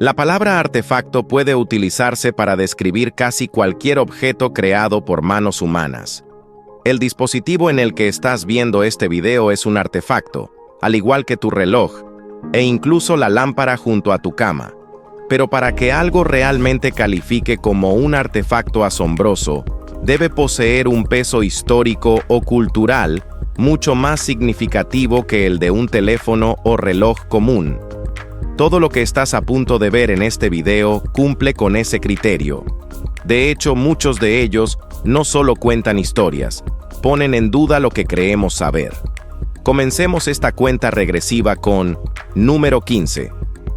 La palabra artefacto puede utilizarse para describir casi cualquier objeto creado por manos humanas. El dispositivo en el que estás viendo este video es un artefacto, al igual que tu reloj, e incluso la lámpara junto a tu cama. Pero para que algo realmente califique como un artefacto asombroso, debe poseer un peso histórico o cultural mucho más significativo que el de un teléfono o reloj común. Todo lo que estás a punto de ver en este video cumple con ese criterio. De hecho, muchos de ellos no solo cuentan historias, ponen en duda lo que creemos saber. Comencemos esta cuenta regresiva con número 15,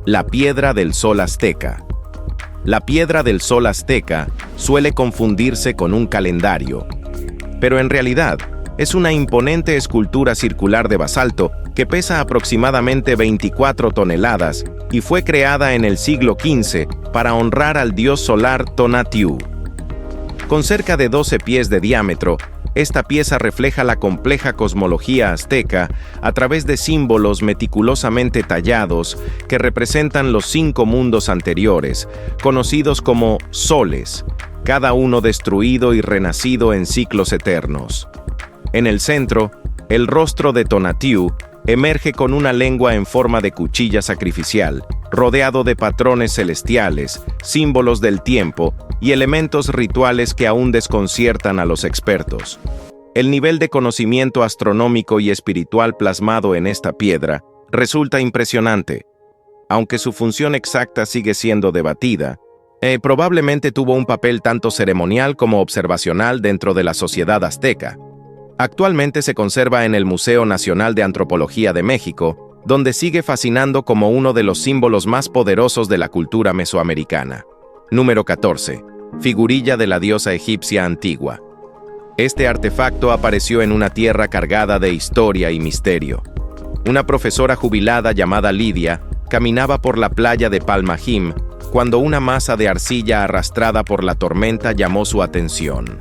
la piedra del sol azteca. La piedra del sol azteca suele confundirse con un calendario, pero en realidad es una imponente escultura circular de basalto que pesa aproximadamente 24 toneladas y fue creada en el siglo XV para honrar al dios solar Tonatiuh. Con cerca de 12 pies de diámetro, esta pieza refleja la compleja cosmología azteca a través de símbolos meticulosamente tallados que representan los 5 mundos anteriores, conocidos como soles, cada uno destruido y renacido en ciclos eternos. En el centro, el rostro de Tonatiuh emerge con una lengua en forma de cuchilla sacrificial, rodeado de patrones celestiales, símbolos del tiempo y elementos rituales que aún desconciertan a los expertos. El nivel de conocimiento astronómico y espiritual plasmado en esta piedra resulta impresionante. Aunque su función exacta sigue siendo debatida, probablemente tuvo un papel tanto ceremonial como observacional dentro de la sociedad azteca. Actualmente se conserva en el Museo Nacional de Antropología de México, donde sigue fascinando como uno de los símbolos más poderosos de la cultura mesoamericana. Número 14. Figurilla de la diosa egipcia antigua. Este artefacto apareció en una tierra cargada de historia y misterio. Una profesora jubilada llamada Lidia caminaba por la playa de Palmajim cuando una masa de arcilla arrastrada por la tormenta llamó su atención.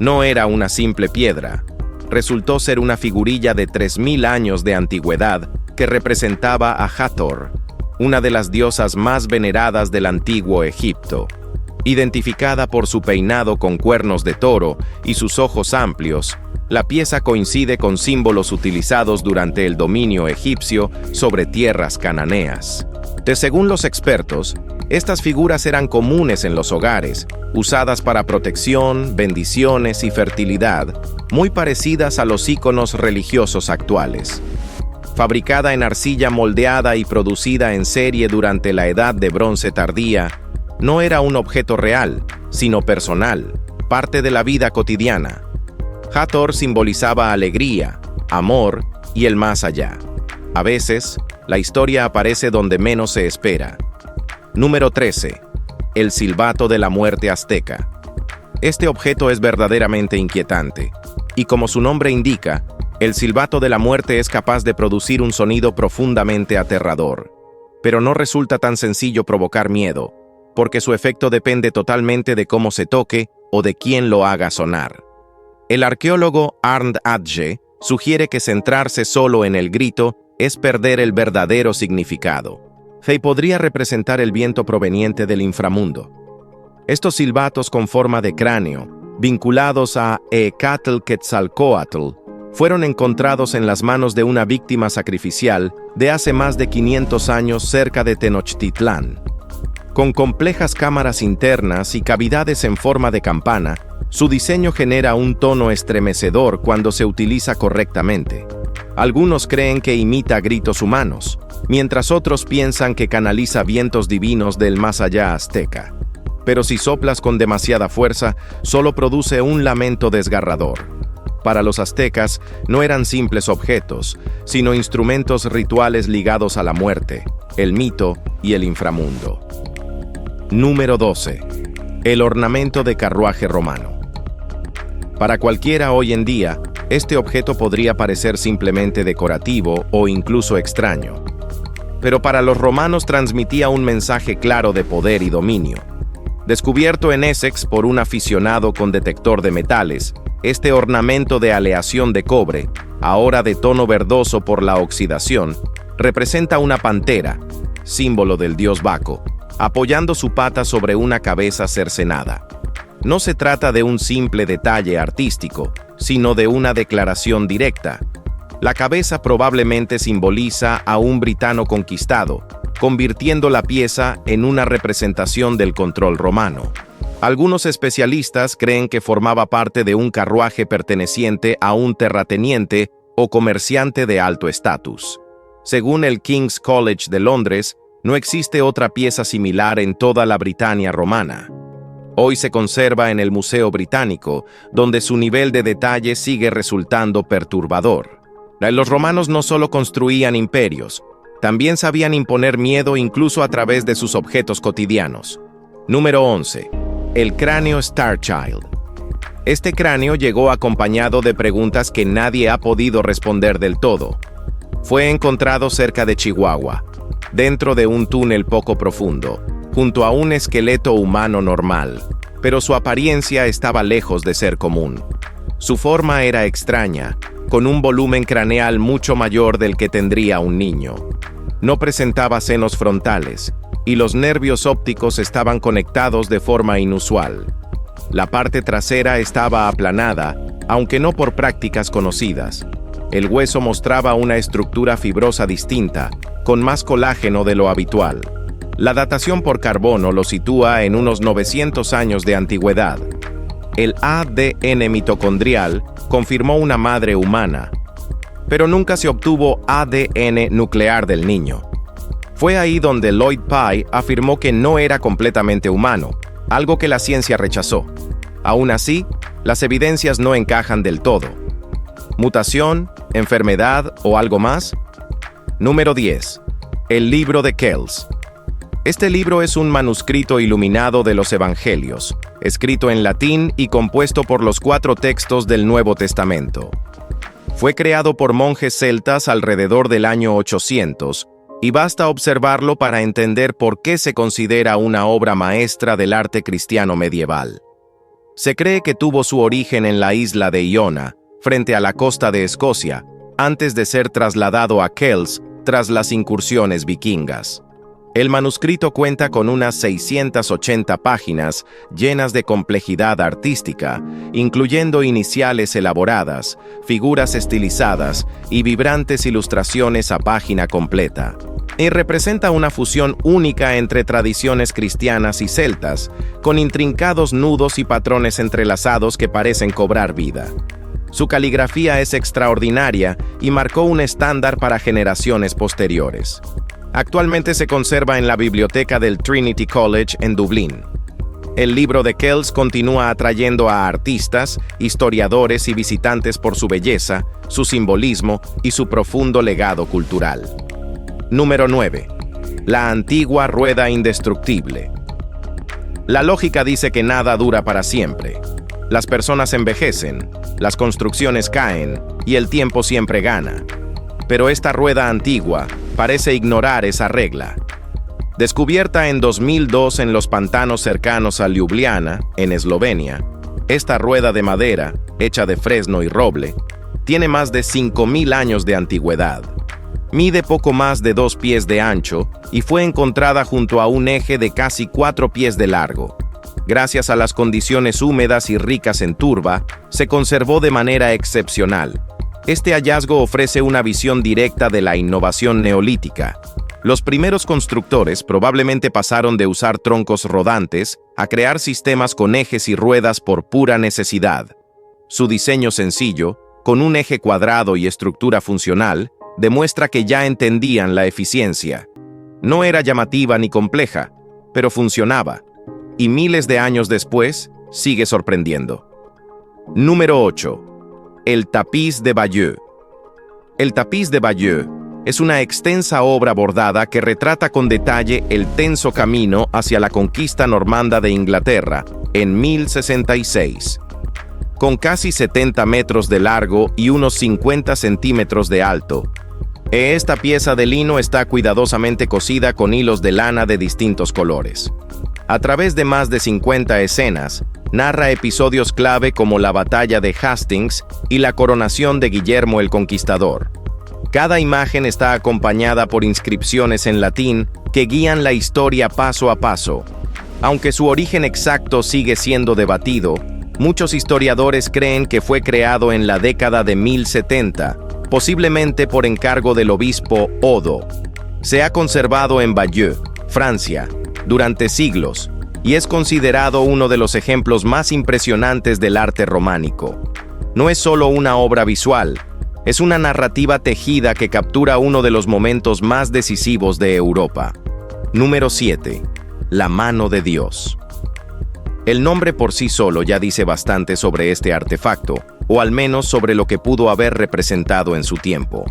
No era una simple piedra. Resultó ser una figurilla de 3000 años de antigüedad que representaba a Hathor, una de las diosas más veneradas del antiguo Egipto. Identificada por su peinado con cuernos de toro y sus ojos amplios, la pieza coincide con símbolos utilizados durante el dominio egipcio sobre tierras cananeas. Según los expertos, estas figuras eran comunes en los hogares, usadas para protección, bendiciones y fertilidad, muy parecidas a los íconos religiosos actuales. Fabricada en arcilla moldeada y producida en serie durante la Edad de Bronce tardía, no era un objeto real, sino personal, parte de la vida cotidiana. Hathor simbolizaba alegría, amor y el más allá. A veces, la historia aparece donde menos se espera. Número 13. El silbato de la muerte azteca. Este objeto es verdaderamente inquietante, y como su nombre indica, el silbato de la muerte es capaz de producir un sonido profundamente aterrador. Pero no resulta tan sencillo provocar miedo, porque su efecto depende totalmente de cómo se toque o de quién lo haga sonar. El arqueólogo Arnd Adje sugiere que centrarse solo en el grito es perder el verdadero significado. Podría representar el viento proveniente del inframundo. Estos silbatos con forma de cráneo, vinculados a Quetzalcóatl, fueron encontrados en las manos de una víctima sacrificial de hace más de 500 años cerca de Tenochtitlán. Con complejas cámaras internas y cavidades en forma de campana, su diseño genera un tono estremecedor cuando se utiliza correctamente. Algunos creen que imita gritos humanos, mientras otros piensan que canaliza vientos divinos del más allá azteca. Pero si soplas con demasiada fuerza, solo produce un lamento desgarrador. Para los aztecas, no eran simples objetos, sino instrumentos rituales ligados a la muerte, el mito y el inframundo. Número 12. El ornamento de carruaje romano. Para cualquiera hoy en día, este objeto podría parecer simplemente decorativo o incluso extraño. Pero para los romanos transmitía un mensaje claro de poder y dominio. Descubierto en Essex por un aficionado con detector de metales, este ornamento de aleación de cobre, ahora de tono verdoso por la oxidación, representa una pantera, símbolo del dios Baco, apoyando su pata sobre una cabeza cercenada. No se trata de un simple detalle artístico, sino de una declaración directa. La cabeza probablemente simboliza a un britano conquistado, convirtiendo la pieza en una representación del control romano. Algunos especialistas creen que formaba parte de un carruaje perteneciente a un terrateniente o comerciante de alto estatus. Según el King's College de Londres, no existe otra pieza similar en toda la Britania romana. Hoy se conserva en el Museo Británico, donde su nivel de detalle sigue resultando perturbador. Los romanos no solo construían imperios, también sabían imponer miedo incluso a través de sus objetos cotidianos. Número 11. El cráneo Star Child. Este cráneo llegó acompañado de preguntas que nadie ha podido responder del todo. Fue encontrado cerca de Chihuahua, dentro de un túnel poco profundo, junto a un esqueleto humano normal, pero su apariencia estaba lejos de ser común. Su forma era extraña, con un volumen craneal mucho mayor del que tendría un niño. No presentaba senos frontales, y los nervios ópticos estaban conectados de forma inusual. La parte trasera estaba aplanada, aunque no por prácticas conocidas. El hueso mostraba una estructura fibrosa distinta, con más colágeno de lo habitual. La datación por carbono lo sitúa en unos 900 años de antigüedad. El ADN mitocondrial confirmó una madre humana, pero nunca se obtuvo ADN nuclear del niño. Fue ahí donde Lloyd Pye afirmó que no era completamente humano, algo que la ciencia rechazó. Aún así, las evidencias no encajan del todo. ¿Mutación, enfermedad o algo más? Número 10. El libro de Kells. Este libro es un manuscrito iluminado de los Evangelios, escrito en latín y compuesto por los 4 textos del Nuevo Testamento. Fue creado por monjes celtas alrededor del año 800, y basta observarlo para entender por qué se considera una obra maestra del arte cristiano medieval. Se cree que tuvo su origen en la isla de Iona, frente a la costa de Escocia, antes de ser trasladado a Kells tras las incursiones vikingas. El manuscrito cuenta con unas 680 páginas llenas de complejidad artística, incluyendo iniciales elaboradas, figuras estilizadas y vibrantes ilustraciones a página completa. Y representa una fusión única entre tradiciones cristianas y celtas, con intrincados nudos y patrones entrelazados que parecen cobrar vida. Su caligrafía es extraordinaria y marcó un estándar para generaciones posteriores. Actualmente se conserva en la biblioteca del Trinity College en Dublín. El libro de Kells continúa atrayendo a artistas, historiadores y visitantes por su belleza, su simbolismo y su profundo legado cultural. Número 9. La antigua rueda indestructible. La lógica dice que nada dura para siempre. Las personas envejecen, las construcciones caen y el tiempo siempre gana. Pero esta rueda antigua parece ignorar esa regla. Descubierta en 2002 en los pantanos cercanos a Ljubljana, en Eslovenia, esta rueda de madera, hecha de fresno y roble, tiene más de 5.000 años de antigüedad. Mide poco más de 2 pies de ancho y fue encontrada junto a un eje de casi 4 pies de largo. Gracias a las condiciones húmedas y ricas en turba, se conservó de manera excepcional. Este hallazgo ofrece una visión directa de la innovación neolítica. Los primeros constructores probablemente pasaron de usar troncos rodantes a crear sistemas con ejes y ruedas por pura necesidad. Su diseño sencillo, con un eje cuadrado y estructura funcional, demuestra que ya entendían la eficiencia. No era llamativa ni compleja, pero funcionaba, y miles de años después sigue sorprendiendo. Número 8. El tapiz de Bayeux. El tapiz de Bayeux es una extensa obra bordada que retrata con detalle el tenso camino hacia la conquista normanda de Inglaterra en 1066. Con casi 70 metros de largo y unos 50 centímetros de alto, esta pieza de lino está cuidadosamente cosida con hilos de lana de distintos colores. A través de más de 50 escenas, narra episodios clave como la batalla de Hastings y la coronación de Guillermo el Conquistador. Cada imagen está acompañada por inscripciones en latín que guían la historia paso a paso. Aunque su origen exacto sigue siendo debatido, muchos historiadores creen que fue creado en la década de 1070, posiblemente por encargo del obispo Odo. Se ha conservado en Bayeux, Francia, durante siglos, y es considerado uno de los ejemplos más impresionantes del arte románico. No es solo una obra visual, es una narrativa tejida que captura uno de los momentos más decisivos de Europa. Número 7. La mano de Dios. El nombre por sí solo ya dice bastante sobre este artefacto, o al menos sobre lo que pudo haber representado en su tiempo.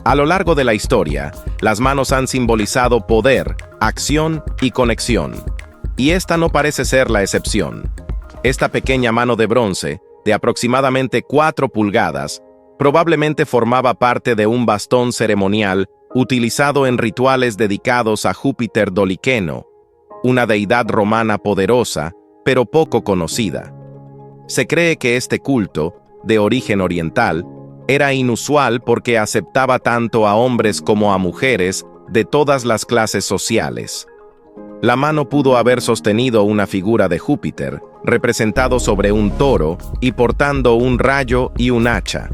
A lo largo de la historia, las manos han simbolizado poder, acción y conexión. Y esta no parece ser la excepción. Esta pequeña mano de bronce, de aproximadamente 4 pulgadas, probablemente formaba parte de un bastón ceremonial utilizado en rituales dedicados a Júpiter Doliqueno, una deidad romana poderosa, pero poco conocida. Se cree que este culto, de origen oriental, era inusual porque aceptaba tanto a hombres como a mujeres de todas las clases sociales. La mano pudo haber sostenido una figura de Júpiter, representado sobre un toro y portando un rayo y un hacha.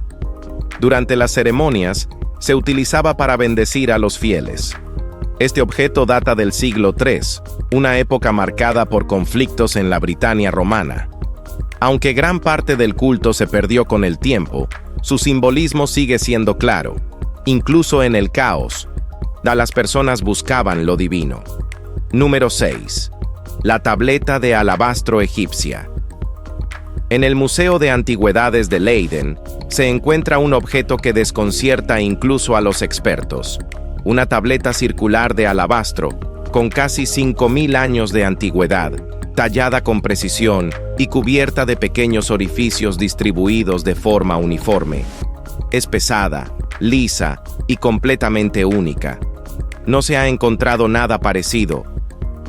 Durante las ceremonias, se utilizaba para bendecir a los fieles. Este objeto data del siglo III, una época marcada por conflictos en la Britania romana. Aunque gran parte del culto se perdió con el tiempo, su simbolismo sigue siendo claro. Incluso en el caos, las personas buscaban lo divino. Número 6. La tableta de alabastro egipcia. En el Museo de Antigüedades de Leiden se encuentra un objeto que desconcierta incluso a los expertos. Una tableta circular de alabastro, con casi 5000 años de antigüedad, tallada con precisión y cubierta de pequeños orificios distribuidos de forma uniforme. Es pesada, lisa y completamente única. No se ha encontrado nada parecido.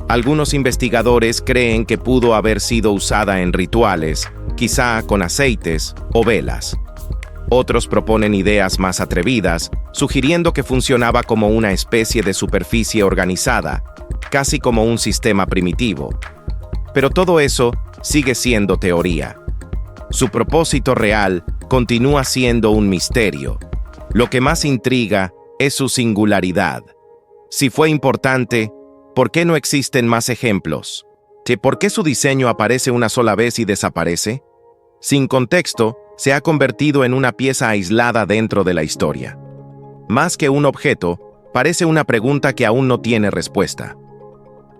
Algunos investigadores creen que pudo haber sido usada en rituales, quizá con aceites o velas. Otros proponen ideas más atrevidas, sugiriendo que funcionaba como una especie de superficie organizada, casi como un sistema primitivo. Pero todo eso sigue siendo teoría. Su propósito real continúa siendo un misterio. Lo que más intriga es su singularidad. Si fue importante, ¿por qué no existen más ejemplos? ¿Por qué su diseño aparece una sola vez y desaparece? Sin contexto, se ha convertido en una pieza aislada dentro de la historia. Más que un objeto, parece una pregunta que aún no tiene respuesta.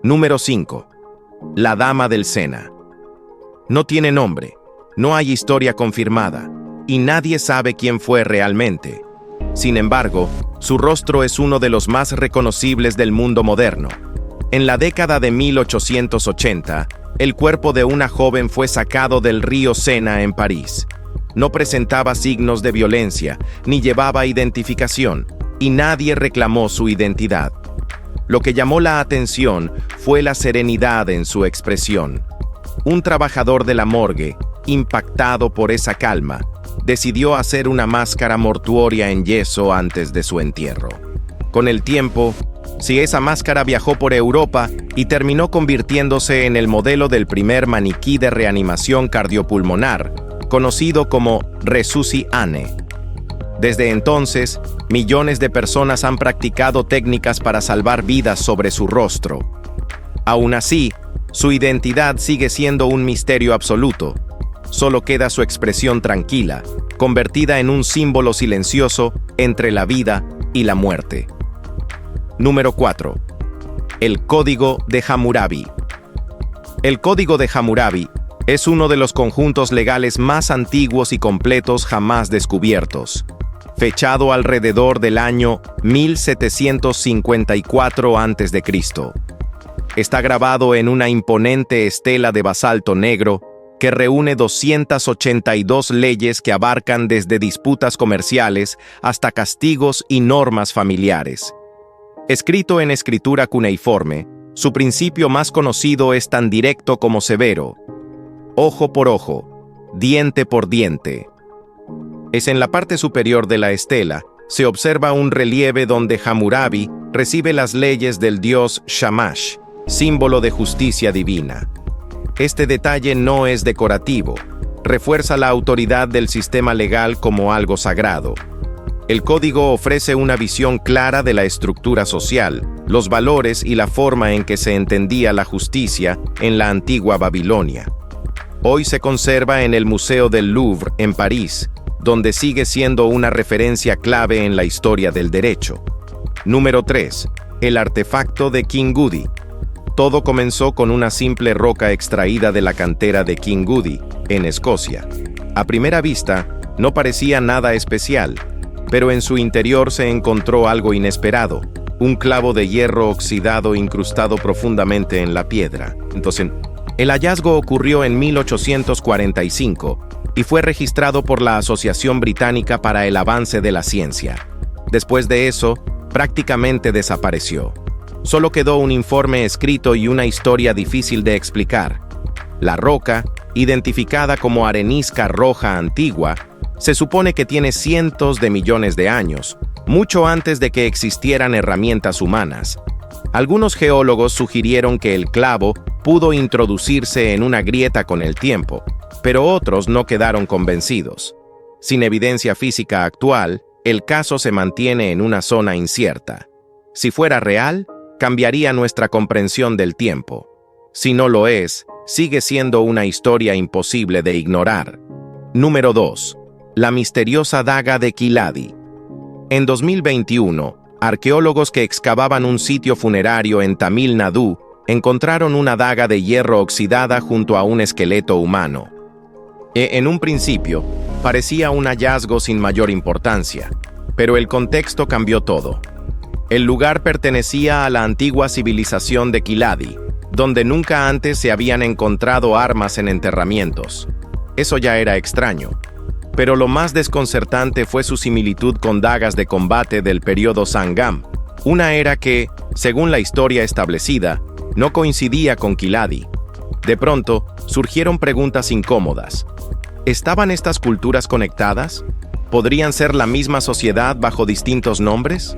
Número 5. La Dama del Sena. No tiene nombre, no hay historia confirmada, y nadie sabe quién fue realmente. Sin embargo, su rostro es uno de los más reconocibles del mundo moderno. En la década de 1880, el cuerpo de una joven fue sacado del río Sena en París. No presentaba signos de violencia, ni llevaba identificación, y nadie reclamó su identidad. Lo que llamó la atención fue la serenidad en su expresión. Un trabajador de la morgue, impactado por esa calma, decidió hacer una máscara mortuoria en yeso antes de su entierro. Con el tiempo, esa máscara viajó por Europa y terminó convirtiéndose en el modelo del primer maniquí de reanimación cardiopulmonar, conocido como Resusci Anne. Desde entonces, millones de personas han practicado técnicas para salvar vidas sobre su rostro. Aún así, su identidad sigue siendo un misterio absoluto. Solo queda su expresión tranquila, convertida en un símbolo silencioso entre la vida y la muerte. Número 4. El Código de Hammurabi. El Código de Hammurabi es uno de los conjuntos legales más antiguos y completos jamás descubiertos. Fechado alrededor del año 1754 a.C. Está grabado en una imponente estela de basalto negro que reúne 282 leyes que abarcan desde disputas comerciales hasta castigos y normas familiares. Escrito en escritura cuneiforme, su principio más conocido es tan directo como severo: ojo por ojo, diente por diente. Es en la parte superior de la estela, se observa un relieve donde Hammurabi recibe las leyes del dios Shamash, símbolo de justicia divina. Este detalle no es decorativo, refuerza la autoridad del sistema legal como algo sagrado. El código ofrece una visión clara de la estructura social, los valores y la forma en que se entendía la justicia en la antigua Babilonia. Hoy se conserva en el Museo del Louvre, en París, donde sigue siendo una referencia clave en la historia del derecho. Número 3. El artefacto de Kingudy. Todo comenzó con una simple roca extraída de la cantera de Kingudy, en Escocia. A primera vista, no parecía nada especial, pero en su interior se encontró algo inesperado, un clavo de hierro oxidado incrustado profundamente en la piedra. Entonces, el hallazgo ocurrió en 1845 y fue registrado por la Asociación Británica para el Avance de la Ciencia. Después de eso, prácticamente desapareció. Solo quedó un informe escrito y una historia difícil de explicar. La roca, identificada como arenisca roja antigua, se supone que tiene cientos de millones de años, mucho antes de que existieran herramientas humanas. Algunos geólogos sugirieron que el clavo pudo introducirse en una grieta con el tiempo, pero otros no quedaron convencidos. Sin evidencia física actual, el caso se mantiene en una zona incierta. Si fuera real, cambiaría nuestra comprensión del tiempo. Si no lo es, sigue siendo una historia imposible de ignorar. Número 2. La misteriosa daga de Kiladi. En 2021, arqueólogos que excavaban un sitio funerario en Tamil Nadu encontraron una daga de hierro oxidada junto a un esqueleto humano. En un principio, parecía un hallazgo sin mayor importancia, pero el contexto cambió todo. El lugar pertenecía a la antigua civilización de Kiladi, donde nunca antes se habían encontrado armas en enterramientos. Eso ya era extraño. Pero lo más desconcertante fue su similitud con dagas de combate del periodo Sangam, una era que, según la historia establecida, no coincidía con Kiladi. De pronto, surgieron preguntas incómodas. ¿Estaban estas culturas conectadas? ¿Podrían ser la misma sociedad bajo distintos nombres?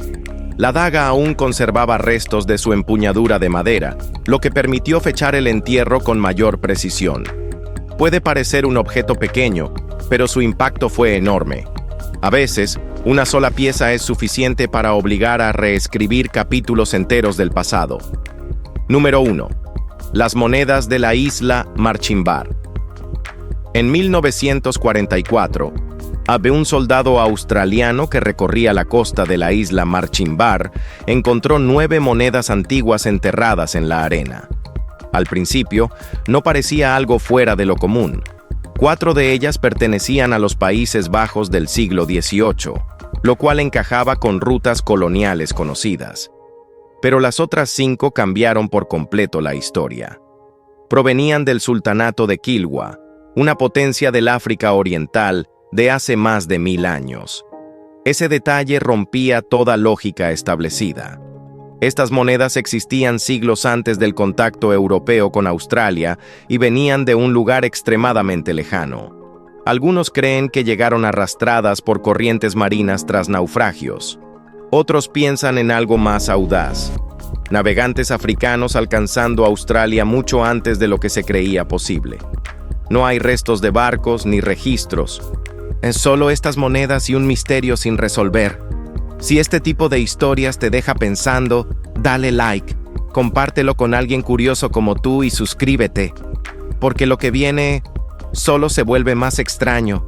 La daga aún conservaba restos de su empuñadura de madera, lo que permitió fechar el entierro con mayor precisión. Puede parecer un objeto pequeño, pero su impacto fue enorme. A veces, una sola pieza es suficiente para obligar a reescribir capítulos enteros del pasado. Número 1. Las monedas de la isla Marchimbar. En 1944, un soldado australiano que recorría la costa de la isla Marchimbar encontró 9 monedas antiguas enterradas en la arena. Al principio, no parecía algo fuera de lo común. 4 de ellas pertenecían a los Países Bajos del siglo XVIII, lo cual encajaba con rutas coloniales conocidas. Pero las otras 5 cambiaron por completo la historia. Provenían del sultanato de Kilwa, una potencia del África Oriental de hace más de 1000 años. Ese detalle rompía toda lógica establecida. Estas monedas existían siglos antes del contacto europeo con Australia y venían de un lugar extremadamente lejano. Algunos creen que llegaron arrastradas por corrientes marinas tras naufragios. Otros piensan en algo más audaz: navegantes africanos alcanzando Australia mucho antes de lo que se creía posible. No hay restos de barcos ni registros. Es solo estas monedas y un misterio sin resolver. Si este tipo de historias te deja pensando, dale like, compártelo con alguien curioso como tú y suscríbete, porque lo que viene solo se vuelve más extraño.